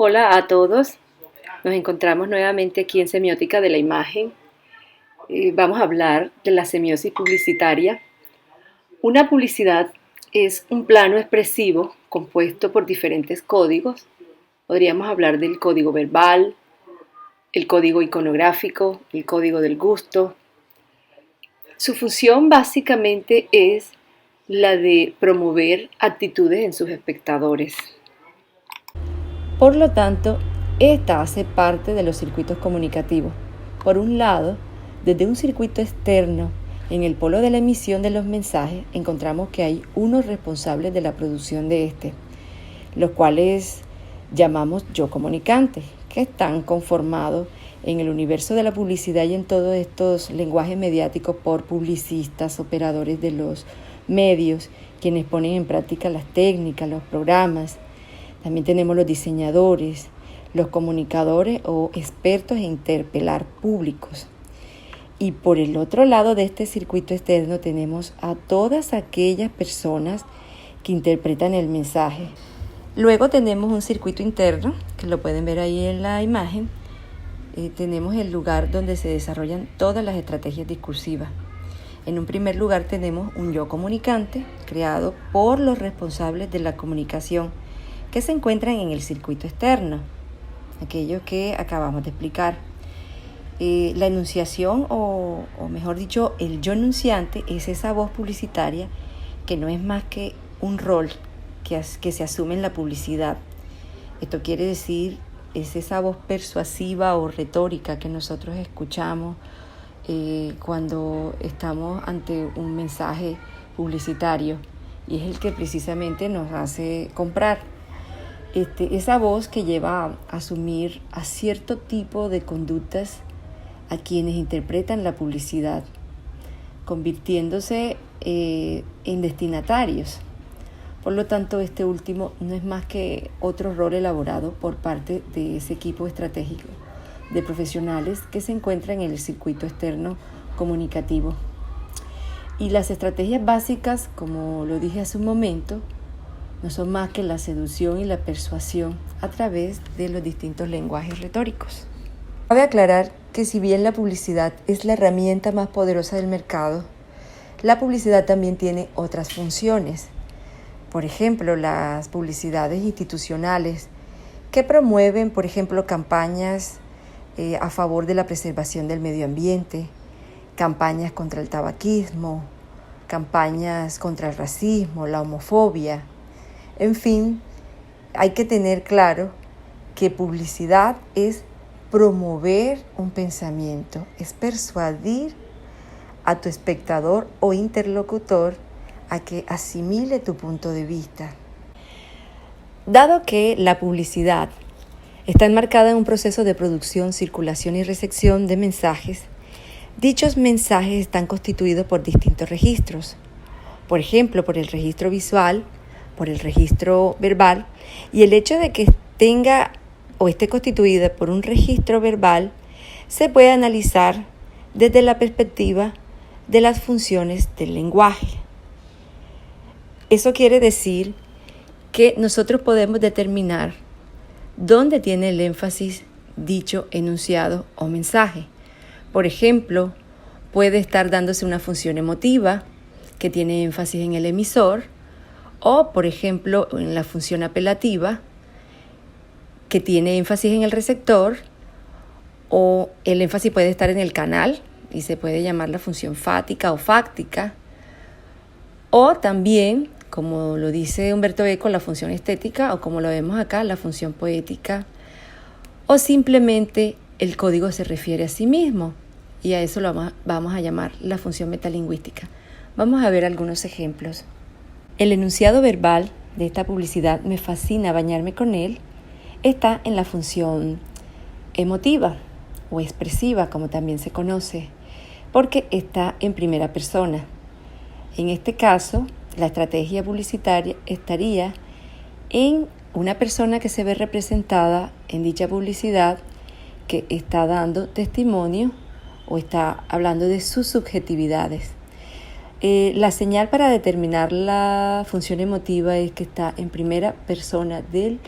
Hola a todos, nos encontramos nuevamente aquí en Semiótica de la Imagen. Vamos a hablar de la semiosis publicitaria. Una publicidad es un plano expresivo compuesto por diferentes códigos. Podríamos hablar del código verbal, el código iconográfico, el código del gusto. Su función básicamente es la de promover actitudes en sus espectadores. Por lo tanto, esta hace parte de los circuitos comunicativos. Por un lado, desde un circuito externo, en el polo de la emisión de los mensajes, encontramos que hay unos responsables de la producción de este, los cuales llamamos yo comunicantes, que están conformados en el universo de la publicidad y en todos estos lenguajes mediáticos por publicistas, operadores de los medios, quienes ponen en práctica las técnicas, los programas. También tenemos los diseñadores, los comunicadores o expertos en interpelar públicos. Y por el otro lado de este circuito externo tenemos a todas aquellas personas que interpretan el mensaje. Luego tenemos un circuito interno, que lo pueden ver ahí en la imagen. Tenemos el lugar donde se desarrollan todas las estrategias discursivas. En un primer lugar tenemos un yo comunicante, creado por los responsables de la comunicación, que se encuentran en el circuito externo, aquellos que acabamos de explicar. La enunciación, o mejor dicho, el yo enunciante, es esa voz publicitaria que no es más que un rol que se asume en la publicidad. Esto quiere decir, es esa voz persuasiva o retórica que nosotros escuchamos cuando estamos ante un mensaje publicitario, y es el que precisamente nos hace comprar. Esa voz que lleva a asumir a cierto tipo de conductas a quienes interpretan la publicidad, convirtiéndose en destinatarios. Por lo tanto, este último no es más que otro rol elaborado por parte de ese equipo estratégico de profesionales que se encuentran en el circuito externo comunicativo. Y las estrategias básicas, como lo dije hace un momento, no son más que la seducción y la persuasión a través de los distintos lenguajes retóricos. Cabe aclarar que si bien la publicidad es la herramienta más poderosa del mercado, la publicidad también tiene otras funciones. Por ejemplo, las publicidades institucionales que promueven, por ejemplo, campañas a favor de la preservación del medio ambiente, campañas contra el tabaquismo, campañas contra el racismo, la homofobia. En fin, hay que tener claro que publicidad es promover un pensamiento, es persuadir a tu espectador o interlocutor a que asimile tu punto de vista. Dado que la publicidad está enmarcada en un proceso de producción, circulación y recepción de mensajes, dichos mensajes están constituidos por distintos registros. Por ejemplo, por el registro visual, por el registro verbal, y el hecho de que tenga o esté constituida por un registro verbal se puede analizar desde la perspectiva de las funciones del lenguaje. Eso quiere decir que nosotros podemos determinar dónde tiene el énfasis dicho enunciado o mensaje. Por ejemplo, puede estar dándose una función emotiva que tiene énfasis en el emisor, o, por ejemplo, en la función apelativa, que tiene énfasis en el receptor, o el énfasis puede estar en el canal, y se puede llamar la función fática o fáctica, o también, como lo dice Humberto Eco, la función estética, o como lo vemos acá, la función poética, o simplemente el código se refiere a sí mismo, y a eso lo vamos a llamar la función metalingüística. Vamos a ver algunos ejemplos. El enunciado verbal de esta publicidad, me fascina bañarme con él, está en la función emotiva o expresiva, como también se conoce, porque está en primera persona. En este caso, la estrategia publicitaria estaría en una persona que se ve representada en dicha publicidad, que está dando testimonio o está hablando de sus subjetividades. La señal para determinar la función emotiva es que está en primera persona del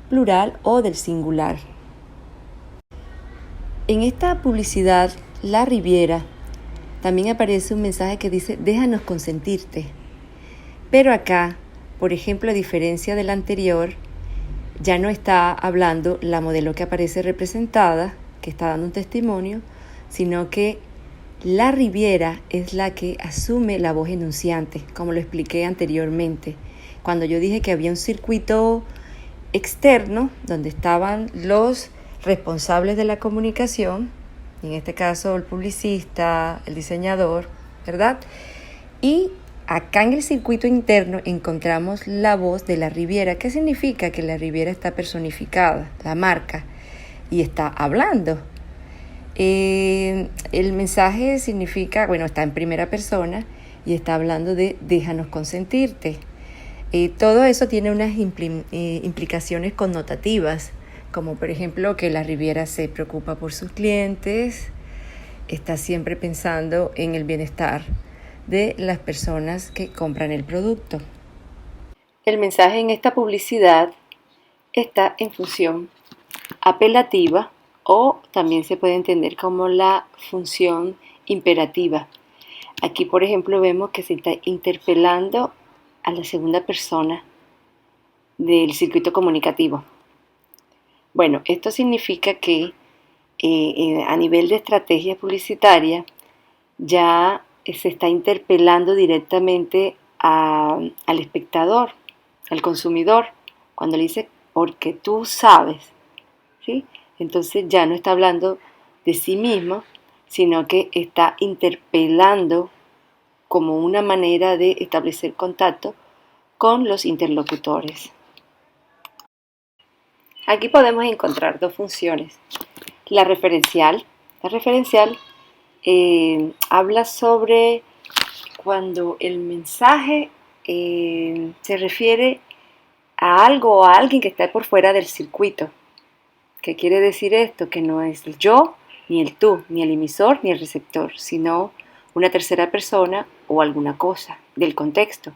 plural o del singular. En esta publicidad, La Riviera, también aparece un mensaje que dice, déjanos consentirte. Pero acá, por ejemplo, a diferencia del anterior, ya no está hablando la modelo que aparece representada, que está dando un testimonio, sino que la Riviera es la que asume la voz enunciante, como lo expliqué anteriormente. Cuando yo dije que había un circuito externo, donde estaban los responsables de la comunicación, en este caso el publicista, el diseñador, ¿verdad? Y acá en el circuito interno encontramos la voz de la Riviera. ¿Qué significa? Que la Riviera está personificada, la marca, y está hablando. El mensaje significa, está en primera persona y está hablando de déjanos consentirte. Todo eso tiene unas implicaciones connotativas, como por ejemplo que la Riviera se preocupa por sus clientes, está siempre pensando en el bienestar de las personas que compran el producto. El mensaje en esta publicidad está en función apelativa o también se puede entender como la función imperativa. Aquí, por ejemplo, vemos que se está interpelando a la segunda persona del circuito comunicativo. Bueno, esto significa que a nivel de estrategia publicitaria ya se está interpelando directamente al espectador, al consumidor, cuando le dice porque tú sabes, ¿sí? Entonces ya no está hablando de sí mismo, sino que está interpelando como una manera de establecer contacto con los interlocutores. Aquí podemos encontrar dos funciones. La referencial habla sobre cuando el mensaje se refiere a algo o a alguien que está por fuera del circuito. ¿Qué quiere decir esto? Que no es el yo, ni el tú, ni el emisor, ni el receptor, sino una tercera persona o alguna cosa del contexto.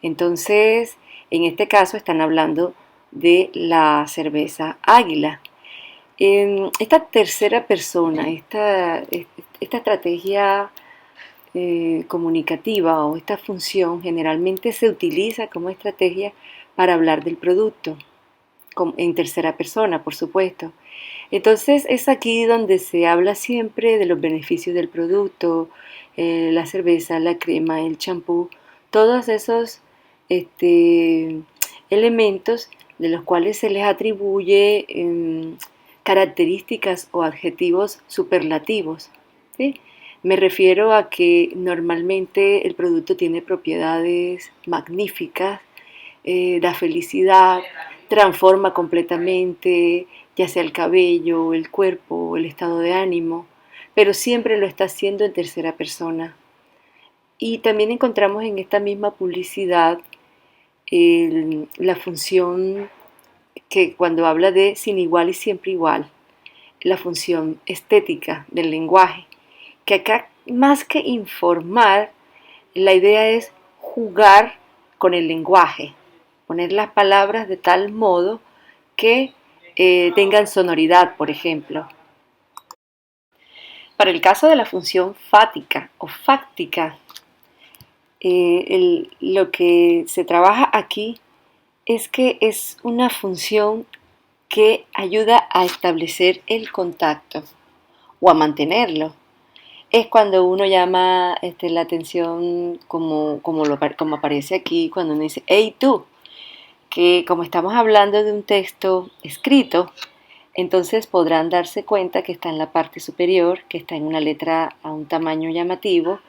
Entonces, en este caso están hablando de la cerveza Águila. Esta tercera persona, esta estrategia comunicativa o esta función generalmente se utiliza como estrategia para hablar del producto, en tercera persona, por supuesto. Entonces es aquí donde se habla siempre de los beneficios del producto, la cerveza, la crema, el champú, todos esos elementos de los cuales se les atribuye características o adjetivos superlativos, ¿sí? Me refiero a que normalmente el producto tiene propiedades magníficas, da felicidad, transforma completamente, ya sea el cabello, el cuerpo, el estado de ánimo, pero siempre lo está haciendo en tercera persona. Y también encontramos en esta misma publicidad la función que cuando habla de sin igual y siempre igual, la función estética del lenguaje, que acá más que informar, la idea es jugar con el lenguaje, poner las palabras de tal modo que tengan sonoridad, por ejemplo. Para el caso de la función fática o fáctica, lo que se trabaja aquí es que es una función que ayuda a establecer el contacto o a mantenerlo. Es cuando uno llama la atención como aparece aquí, cuando uno dice, hey tú, que como estamos hablando de un texto escrito, entonces podrán darse cuenta que está en la parte superior, que está en una letra a un tamaño llamativo,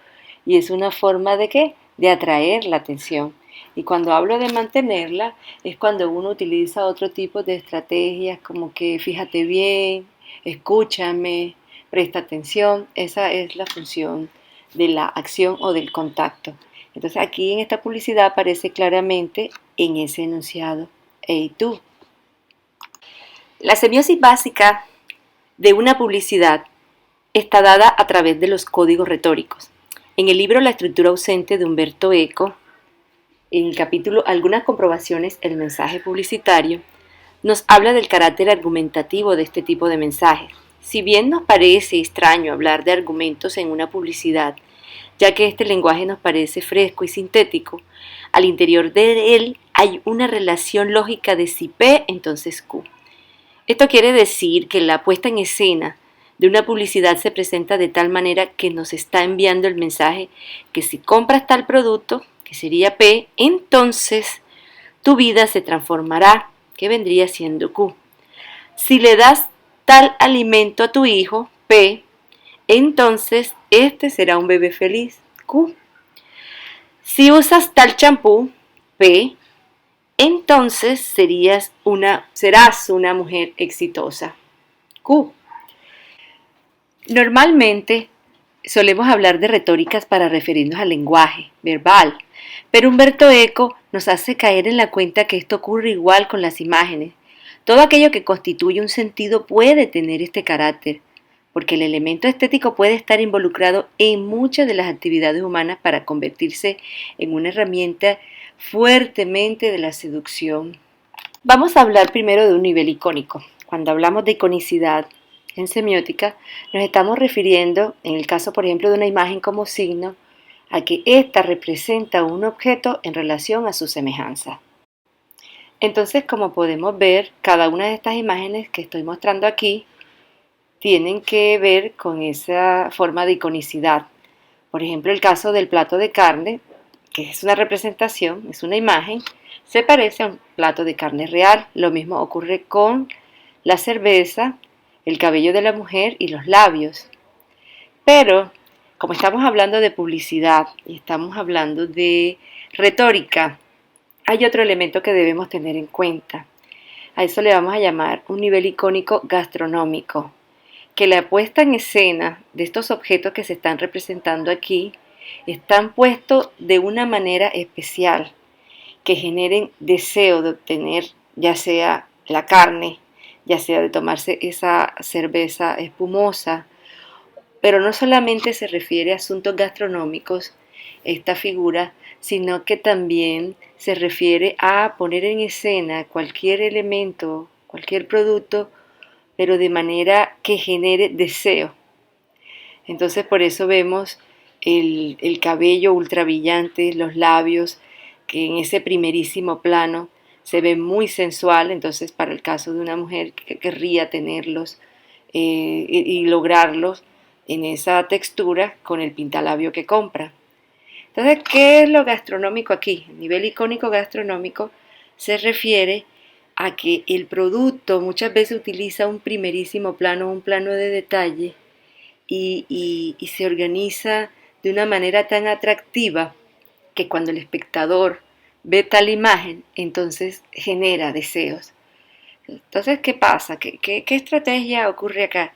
y es una forma de ¿qué? De atraer la atención. Y cuando hablo de mantenerla, es cuando uno utiliza otro tipo de estrategias, como que fíjate bien, escúchame, presta atención. Esa es la función de la acción o del contacto. Entonces aquí en esta publicidad aparece claramente en ese enunciado, hey tú. La semiosis básica de una publicidad está dada a través de los códigos retóricos. En el libro La estructura ausente de Humberto Eco, en el capítulo Algunas comprobaciones, el mensaje publicitario, nos habla del carácter argumentativo de este tipo de mensajes. Si bien nos parece extraño hablar de argumentos en una publicidad, ya que este lenguaje nos parece fresco y sintético, al interior de él hay una relación lógica de si P, entonces Q. Esto quiere decir que la puesta en escena de una publicidad se presenta de tal manera que nos está enviando el mensaje que si compras tal producto, que sería P, entonces tu vida se transformará, que vendría siendo Q. Si le das tal alimento a tu hijo, P, entonces este será un bebé feliz, Q. Si usas tal champú, P, entonces serás una mujer exitosa, Q. Normalmente solemos hablar de retóricas para referirnos al lenguaje verbal, pero Humberto Eco nos hace caer en la cuenta que esto ocurre igual con las imágenes. Todo aquello que constituye un sentido puede tener este carácter, porque el elemento estético puede estar involucrado en muchas de las actividades humanas para convertirse en una herramienta fuertemente de la seducción. Vamos a hablar primero de un nivel icónico. Cuando hablamos de iconicidad en semiótica, nos estamos refiriendo, en el caso por ejemplo de una imagen como signo, a que ésta representa un objeto en relación a su semejanza. Entonces, como podemos ver, cada una de estas imágenes que estoy mostrando aquí tienen que ver con esa forma de iconicidad. Por ejemplo, el caso del plato de carne, que es una representación, es una imagen, se parece a un plato de carne real. Lo mismo ocurre con la cerveza, el cabello de la mujer y los labios. Pero, como estamos hablando de publicidad y estamos hablando de retórica, hay otro elemento que debemos tener en cuenta. A eso le vamos a llamar un nivel icónico gastronómico, que la puesta en escena de estos objetos que se están representando aquí están puestos de una manera especial, que generen deseo de obtener ya sea la carne, ya sea de tomarse esa cerveza espumosa, pero no solamente se refiere a asuntos gastronómicos esta figura, sino que también se refiere a poner en escena cualquier elemento, cualquier producto, pero de manera que genere deseo. Entonces por eso vemos el cabello ultra brillante, los labios, que en ese primerísimo plano se ve muy sensual. Entonces para el caso de una mujer que querría tenerlos y lograrlos en esa textura con el pintalabio que compra. Entonces, ¿qué es lo gastronómico aquí? El nivel icónico gastronómico se refiere a que el producto muchas veces utiliza un primerísimo plano, un plano de detalle y se organiza de una manera tan atractiva que cuando el espectador ve tal imagen, entonces genera deseos. Entonces, ¿qué pasa? ¿Qué estrategia ocurre acá?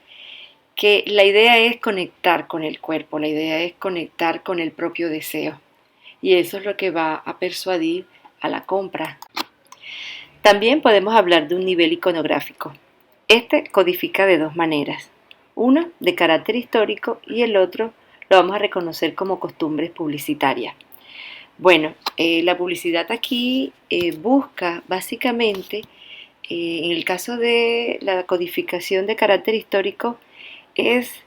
Que la idea es conectar con el cuerpo, la idea es conectar con el propio deseo. Y eso es lo que va a persuadir a la compra. También podemos hablar de un nivel iconográfico. Este codifica de dos maneras. Uno de carácter histórico y el otro lo vamos a reconocer como costumbres publicitarias. Bueno, la publicidad aquí busca básicamente, en el caso de la codificación de carácter histórico, es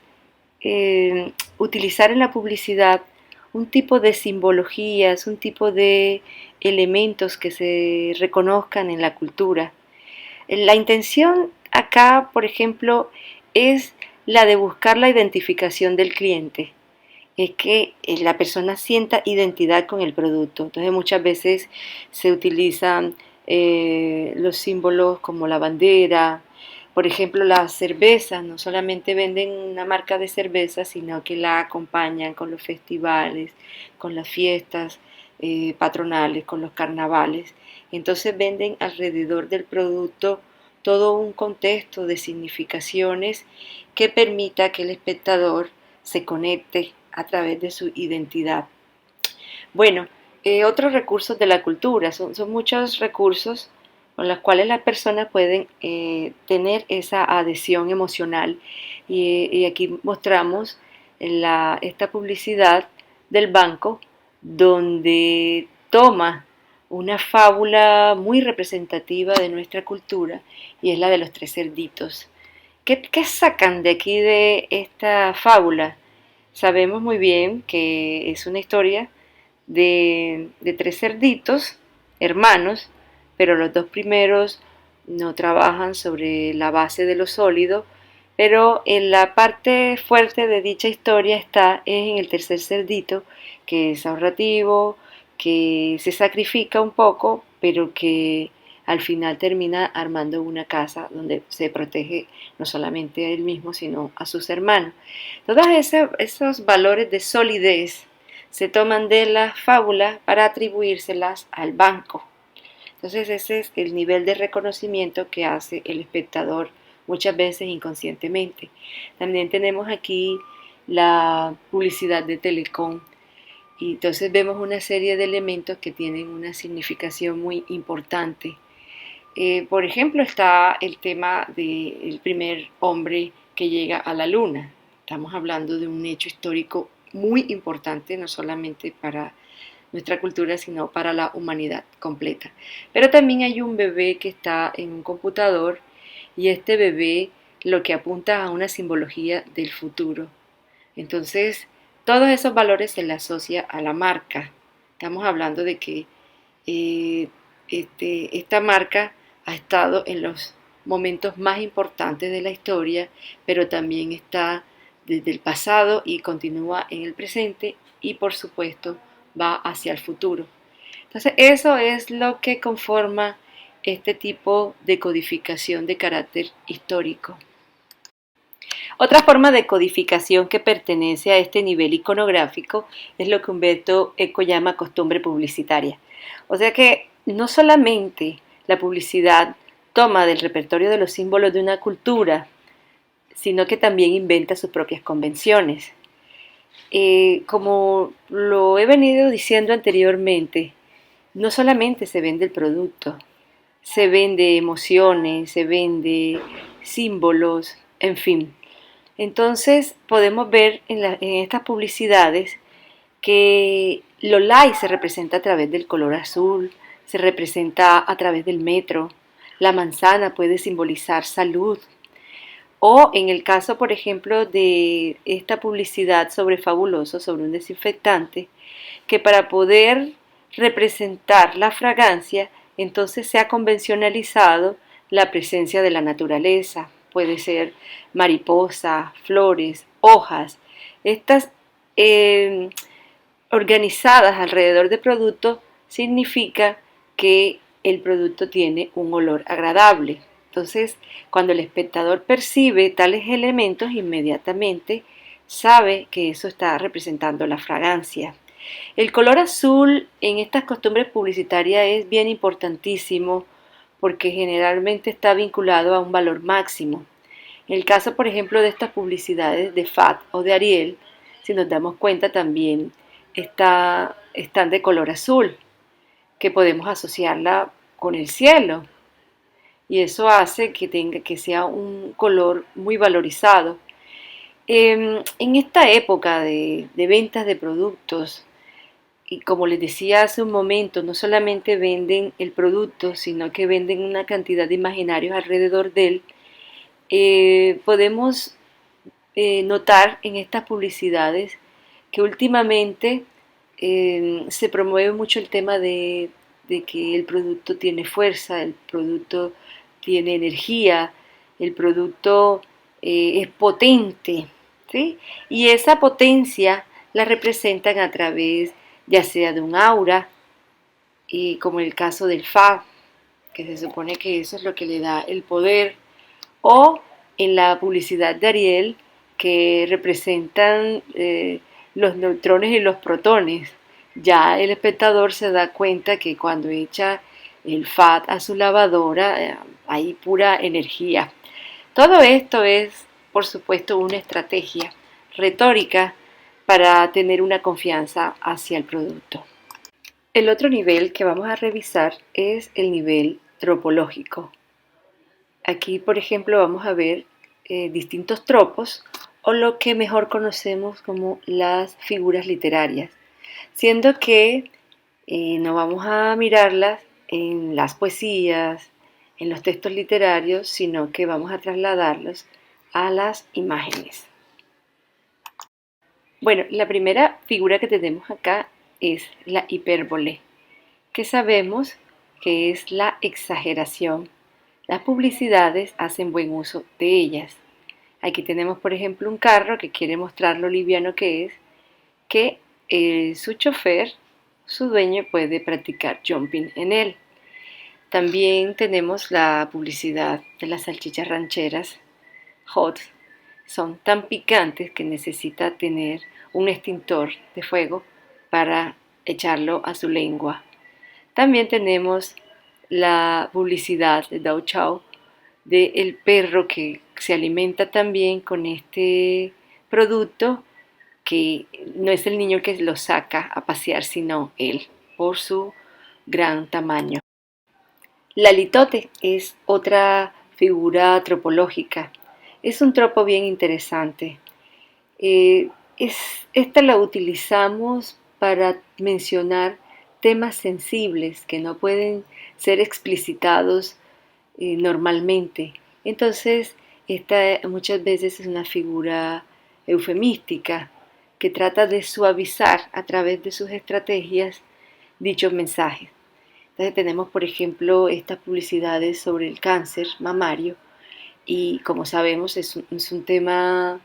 utilizar en la publicidad un tipo de simbologías, un tipo de elementos que se reconozcan en la cultura. La intención acá, por ejemplo, es la de buscar la identificación del cliente. Es que la persona sienta identidad con el producto. Entonces muchas veces se utilizan los símbolos como la bandera. Por ejemplo, las cervezas no solamente venden una marca de cerveza, sino que la acompañan con los festivales, con las fiestas patronales, con los carnavales. Entonces venden alrededor del producto todo un contexto de significaciones que permita que el espectador se conecte a través de su identidad. Bueno, otros recursos de la cultura, son muchos recursos con los cuales las personas pueden tener esa adhesión emocional. Y aquí mostramos esta publicidad del banco donde toma una fábula muy representativa de nuestra cultura y es la de los tres cerditos. ¿Qué sacan de aquí de esta fábula? Sabemos muy bien que es una historia de tres cerditos, hermanos, pero los dos primeros no trabajan sobre la base de lo sólido, pero en la parte fuerte de dicha historia está en el tercer cerdito, que es ahorrativo, que se sacrifica un poco, pero que al final termina armando una casa donde se protege no solamente a él mismo, sino a sus hermanos. Todos esos valores de solidez se toman de las fábulas para atribuírselas al banco. Entonces ese es el nivel de reconocimiento que hace el espectador muchas veces inconscientemente. También tenemos aquí la publicidad de Telecom y entonces vemos una serie de elementos que tienen una significación muy importante. Por ejemplo, está el tema del primer hombre que llega a la luna. Estamos hablando de un hecho histórico muy importante, no solamente para nuestra cultura, sino para la humanidad completa. Pero también hay un bebé que está en un computador y este bebé lo que apunta a una simbología del futuro. Entonces, todos esos valores se le asocia a la marca. Estamos hablando de que eh, esta marca ha estado en los momentos más importantes de la historia, pero también está desde el pasado y continúa en el presente y por supuesto va hacia el futuro. Entonces eso es lo que conforma este tipo de codificación de carácter histórico. Otra forma de codificación que pertenece a este nivel iconográfico es lo que Humberto Eco llama costumbre publicitaria. O sea que no solamente la publicidad toma del repertorio de los símbolos de una cultura, sino que también inventa sus propias convenciones. Como lo he venido diciendo anteriormente, no solamente se vende el producto, se vende emociones, se vende símbolos, en fin. Entonces podemos ver en estas publicidades que lo light se representa a través del color azul, se representa a través del metro, la manzana puede simbolizar salud, o en el caso, por ejemplo, de esta publicidad sobre Fabuloso, sobre un desinfectante, que para poder representar la fragancia, entonces se ha convencionalizado la presencia de la naturaleza. Puede ser mariposa, flores, hojas. Estas organizadas alrededor del producto significa que el producto tiene un olor agradable. Entonces, cuando el espectador percibe tales elementos, inmediatamente sabe que eso está representando la fragancia. El color azul en estas costumbres publicitarias es bien importantísimo porque generalmente está vinculado a un valor máximo. En el caso, por ejemplo, de estas publicidades de FAT o de Ariel, si nos damos cuenta también están de color azul, que podemos asociarla con el cielo. Y eso hace que sea un color muy valorizado. En esta época de ventas de productos, y como les decía hace un momento, no solamente venden el producto, sino que venden una cantidad de imaginarios alrededor de él, podemos notar en estas publicidades que últimamente se promueve mucho el tema de que el producto tiene fuerza, el producto tiene energía, el producto es potente, ¿sí? Y esa potencia la representan a través ya sea de un aura, y como en el caso del Fa, que se supone que eso es lo que le da el poder, o en la publicidad de Ariel, que representan los neutrones y los protones. Ya el espectador se da cuenta que cuando echa el FAT a su lavadora hay pura energía. Todo esto es, por supuesto, una estrategia retórica para tener una confianza hacia el producto. El otro nivel que vamos a revisar es el nivel tropológico. Aquí, por ejemplo, vamos a ver distintos tropos o lo que mejor conocemos como las figuras literarias, siendo que No vamos a mirarlas en las poesías, en los textos literarios, sino que vamos a trasladarlos a las imágenes. Bueno, la primera figura que tenemos acá es la hipérbole, que sabemos que es la exageración. Las publicidades hacen buen uso de ellas. Aquí tenemos, por ejemplo, un carro que quiere mostrar lo liviano que es, que su chofer, su dueño, puede practicar jumping en él. También tenemos la publicidad de las salchichas rancheras hot. Son tan picantes que necesita tener un extintor de fuego para echarlo a su lengua. También tenemos la publicidad de Dow Chow del perro que se alimenta también con este producto, que no es el niño que lo saca a pasear, sino él, por su gran tamaño. La litote es otra figura antropológica. Es un tropo bien interesante. Esta la utilizamos para mencionar temas sensibles que no pueden ser explicitados normalmente. Entonces, esta muchas veces es una figura eufemística que trata de suavizar a través de sus estrategias dichos mensajes. Entonces tenemos, por ejemplo, estas publicidades sobre el cáncer mamario y como sabemos es un tema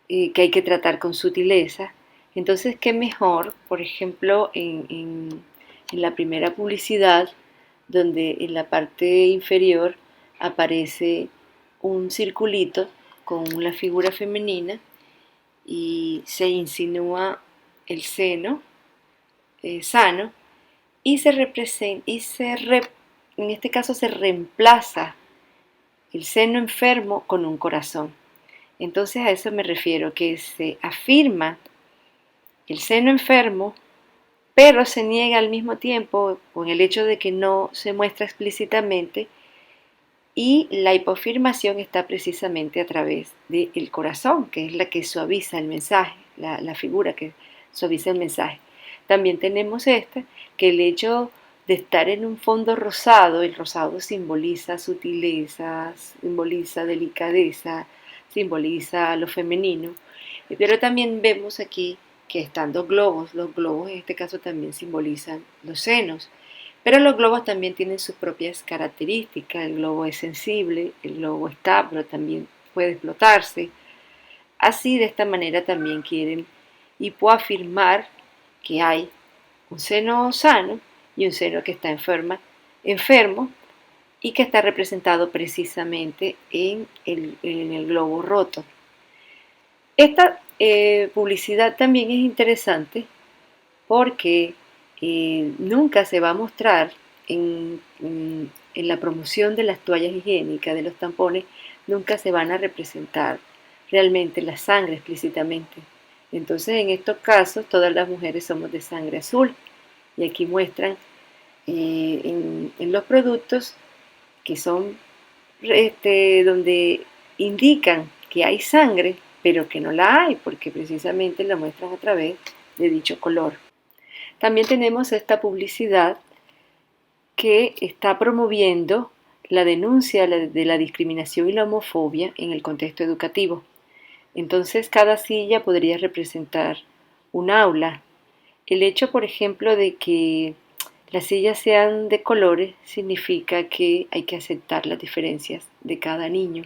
que hay que tratar con sutileza. Entonces, ¿qué mejor, por ejemplo, en la primera publicidad, donde en la parte inferior aparece un circulito con la figura femenina y se insinúa el seno sano y en este caso se reemplaza el seno enfermo con un corazón. Entonces a eso me refiero, que se afirma el seno enfermo, pero se niega al mismo tiempo con el hecho de que no se muestra explícitamente, y la hipofirmación está precisamente a través del corazón, que es la que suaviza el mensaje, la figura que suaviza el mensaje. También tenemos que el hecho de estar en un fondo rosado, el rosado simboliza sutileza, simboliza delicadeza, simboliza lo femenino, pero también vemos aquí que están los globos en este caso también simbolizan los senos, pero los globos también tienen sus propias características. El globo es sensible, el globo está, pero también puede explotarse. Así, de esta manera también quieren hipoafirmar que hay un seno sano y un seno que está enfermo y que está representado precisamente en el globo roto. Esta publicidad también es interesante porque nunca se va a mostrar en la promoción de las toallas higiénicas, de los tampones, nunca se van a representar realmente la sangre explícitamente. Entonces, en estos casos, todas las mujeres somos de sangre azul. Y aquí muestran en los productos que son donde indican que hay sangre, pero que no la hay, porque precisamente la muestran a través de dicho color. También tenemos esta publicidad que está promoviendo la denuncia de la discriminación y la homofobia en el contexto educativo. Entonces, cada silla podría representar un aula. El hecho, por ejemplo, de que las sillas sean de colores significa que hay que aceptar las diferencias de cada niño.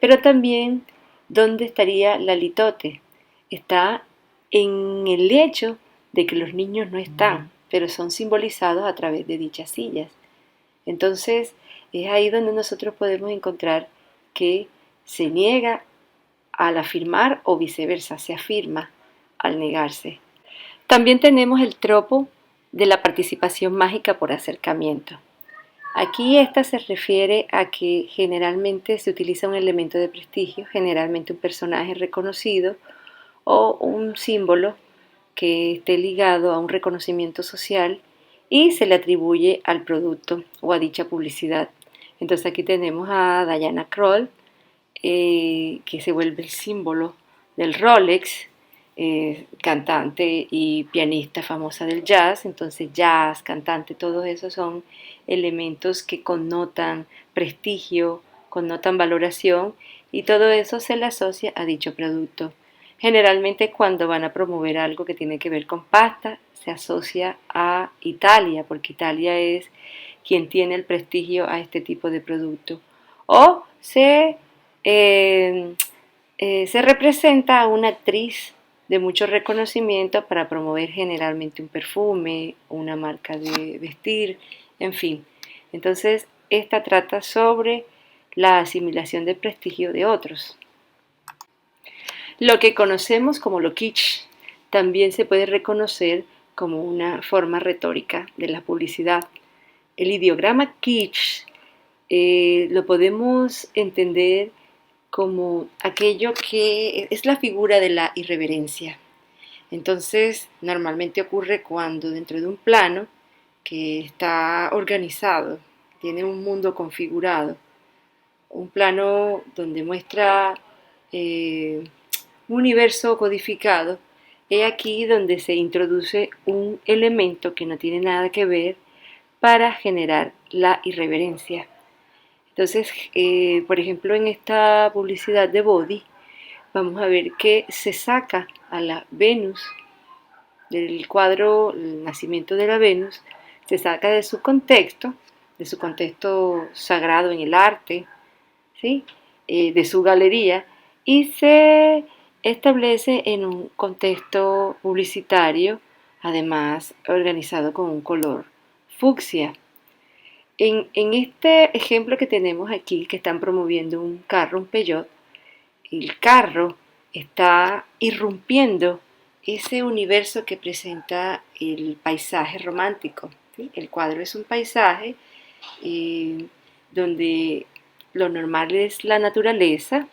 Pero también, ¿dónde estaría la litote? Está en el hecho de que los niños no están, pero son simbolizados a través de dichas sillas. Entonces, es ahí donde nosotros podemos encontrar que se niega al afirmar o viceversa, se afirma al negarse. También tenemos el tropo de la participación mágica por acercamiento. Aquí esta se refiere a que generalmente se utiliza un elemento de prestigio, generalmente un personaje reconocido o un símbolo que esté ligado a un reconocimiento social y se le atribuye al producto o a dicha publicidad. Entonces aquí tenemos a Diana Kroll, que se vuelve el símbolo del Rolex, cantante y pianista famosa del jazz, entonces jazz, cantante, todos esos son elementos que connotan prestigio, connotan valoración y todo eso se le asocia a dicho producto. Generalmente cuando van a promover algo que tiene que ver con pasta, se asocia a Italia, porque Italia es quien tiene el prestigio a este tipo de producto. O eh, se representa a una actriz de mucho reconocimiento para promover generalmente un perfume, una marca de vestir, en fin. Entonces, esta trata sobre la asimilación de prestigio de otros. Lo que conocemos como lo kitsch también se puede reconocer como una forma retórica de la publicidad. El ideograma kitsch lo podemos entender como aquello que es la figura de la irreverencia. Entonces, normalmente ocurre cuando dentro de un plano que está organizado, tiene un mundo configurado, un plano donde muestra un universo codificado, es aquí donde se introduce un elemento que no tiene nada que ver para generar la irreverencia. Entonces, por ejemplo, en esta publicidad de Body, vamos a ver que se saca a la Venus del cuadro El nacimiento de la Venus, se saca de su contexto sagrado en el arte, ¿sí? De su galería, y se establece en un contexto publicitario, además organizado con un color fucsia. En este ejemplo que tenemos aquí, que están promoviendo un carro, un Peugeot, el carro está irrumpiendo ese universo que presenta el paisaje romántico, ¿sí? El cuadro es un paisaje eh, donde lo normal es la naturaleza.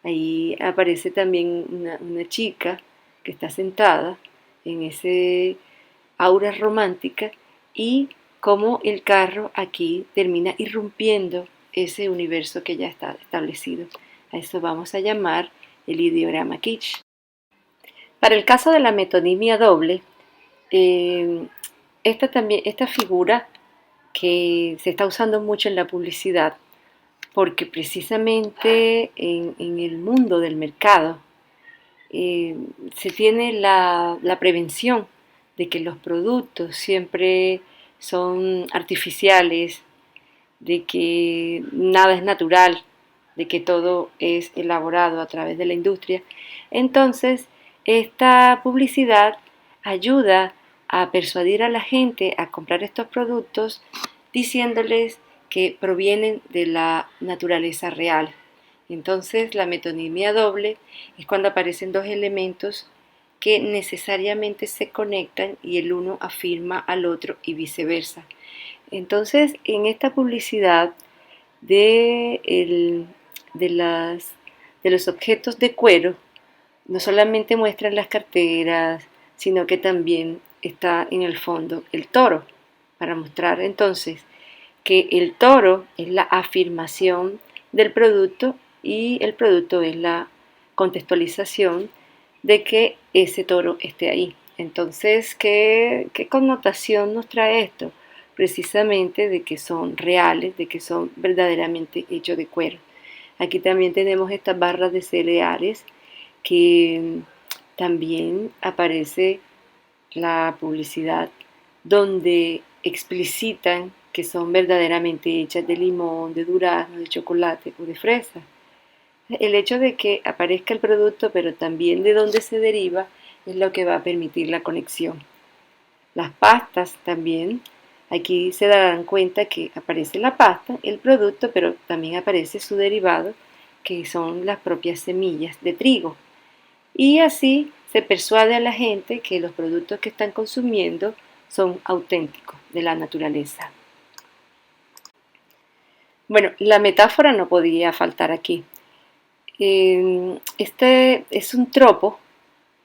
Ahí aparece también una chica que está sentada en ese aura romántica y cómo el carro aquí termina irrumpiendo ese universo que ya está establecido. A eso vamos a llamar el ideograma kitsch. Para el caso de la metonimia doble, eh, esta figura que se está usando mucho en la publicidad, porque precisamente en el mundo del mercado se tiene la prevención de que los productos siempre son artificiales, de que nada es natural, de que todo es elaborado a través de la industria. Entonces, esta publicidad ayuda a persuadir a la gente a comprar estos productos diciéndoles que provienen de la naturaleza real. Entonces, la metonimia doble es cuando aparecen dos elementos que necesariamente se conectan y el uno afirma al otro y viceversa. Entonces, en esta publicidad de, de los objetos de cuero, no solamente muestran las carteras, sino que también está en el fondo el toro, para mostrar entonces que el toro es la afirmación del producto y el producto es la contextualización de que ese toro esté ahí. Entonces, ¿qué connotación nos trae esto? Precisamente de que son reales, de que son verdaderamente hechos de cuero. Aquí también tenemos estas barras de cereales que también aparece la publicidad donde explicitan que son verdaderamente hechas de limón, de durazno, de chocolate o de fresa. El hecho de que aparezca el producto, pero también de dónde se deriva, es lo que va a permitir la conexión. Las pastas también, aquí se darán cuenta que aparece la pasta, el producto, pero también aparece su derivado, que son las propias semillas de trigo. Y así se persuade a la gente que los productos que están consumiendo son auténticos de la naturaleza. Bueno, la metáfora no podía faltar aquí. Este es un tropo,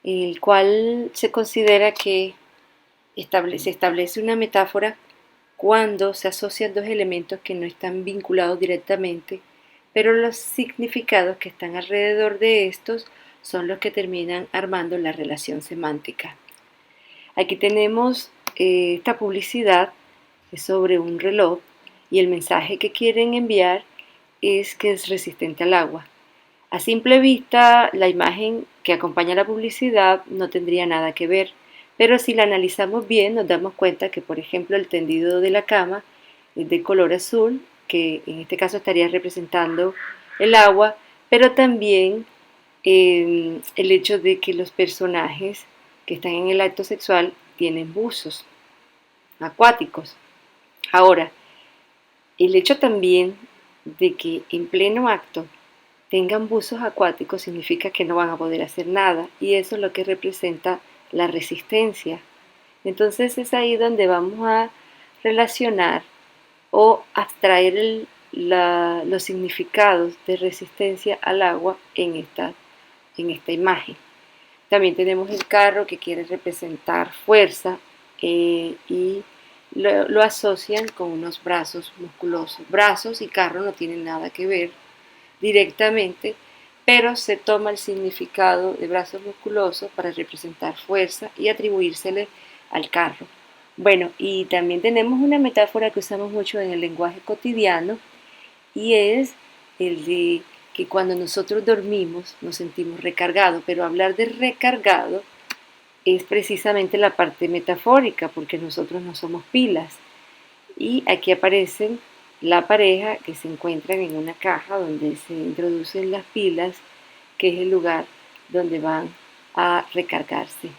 el cual se considera que se establece una metáfora cuando se asocian dos elementos que no están vinculados directamente, pero los significados que están alrededor de estos son los que terminan armando la relación semántica. Aquí tenemos esta publicidad sobre un reloj y el mensaje que quieren enviar es que es resistente al agua. A simple vista, la imagen que acompaña la publicidad no tendría nada que ver, pero si la analizamos bien nos damos cuenta que, por ejemplo, el tendido de la cama es de color azul, que en este caso estaría representando el agua, pero también el hecho de que los personajes que están en el acto sexual tienen buzos acuáticos. Ahora, el hecho también de que en pleno acto tengan buzos acuáticos significa que no van a poder hacer nada y eso es lo que representa la resistencia. Entonces es ahí donde vamos a relacionar o abstraer los significados de resistencia al agua en esta imagen. También tenemos el carro que quiere representar fuerza y lo asocian con unos brazos musculosos. Brazos y carro no tienen nada que ver directamente, pero se toma el significado de brazos musculosos para representar fuerza y atribuírsele al carro. Bueno, y también tenemos una metáfora que usamos mucho en el lenguaje cotidiano y es el de que cuando nosotros dormimos nos sentimos recargados, pero hablar de recargado es precisamente la parte metafórica porque nosotros no somos pilas. Y aquí aparecen la pareja que se encuentran en una caja donde se introducen las pilas, que es el lugar donde van a recargarse.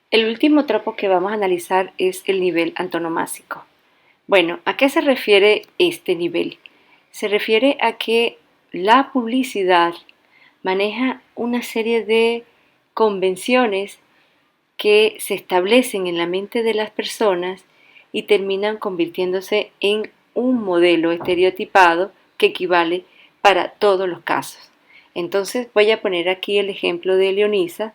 El último tropo que vamos a analizar es el nivel antonomásico. Bueno, ¿a qué se refiere este nivel? Se refiere a que la publicidad maneja una serie de convenciones que se establecen en la mente de las personas y terminan convirtiéndose en un modelo estereotipado que equivale para todos los casos. Entonces voy a poner aquí el ejemplo de Leonisa,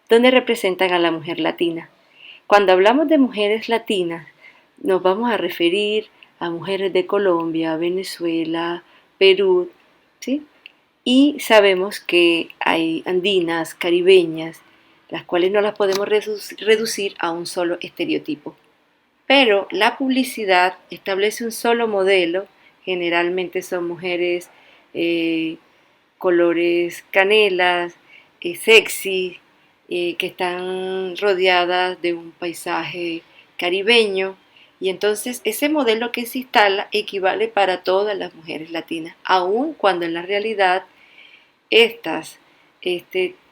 donde representan a la mujer latina. Cuando hablamos de mujeres latinas, nos vamos a referir a mujeres de Colombia, Venezuela, Perú, ¿sí? Y sabemos que hay andinas, caribeñas, las cuales no las podemos reducir a un solo estereotipo. Pero la publicidad establece un solo modelo, generalmente son mujeres colores canelas, sexy, que están rodeadas de un paisaje caribeño, y entonces ese modelo que se instala equivale para todas las mujeres latinas, aun cuando en la realidad estas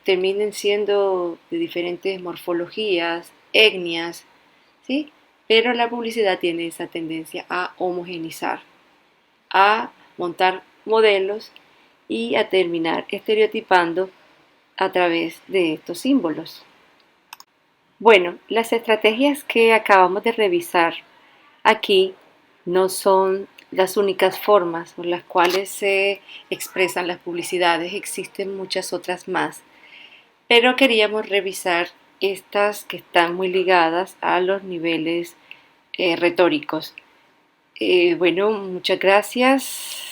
terminen siendo de diferentes morfologías, etnias, ¿sí? Pero la publicidad tiene esa tendencia a homogenizar, a montar modelos y a terminar estereotipando a través de estos símbolos. Bueno, las estrategias que acabamos de revisar aquí no son las únicas formas por las cuales se expresan las publicidades, existen muchas otras más, pero queríamos revisar estas que están muy ligadas a los niveles retóricos. Bueno, muchas gracias.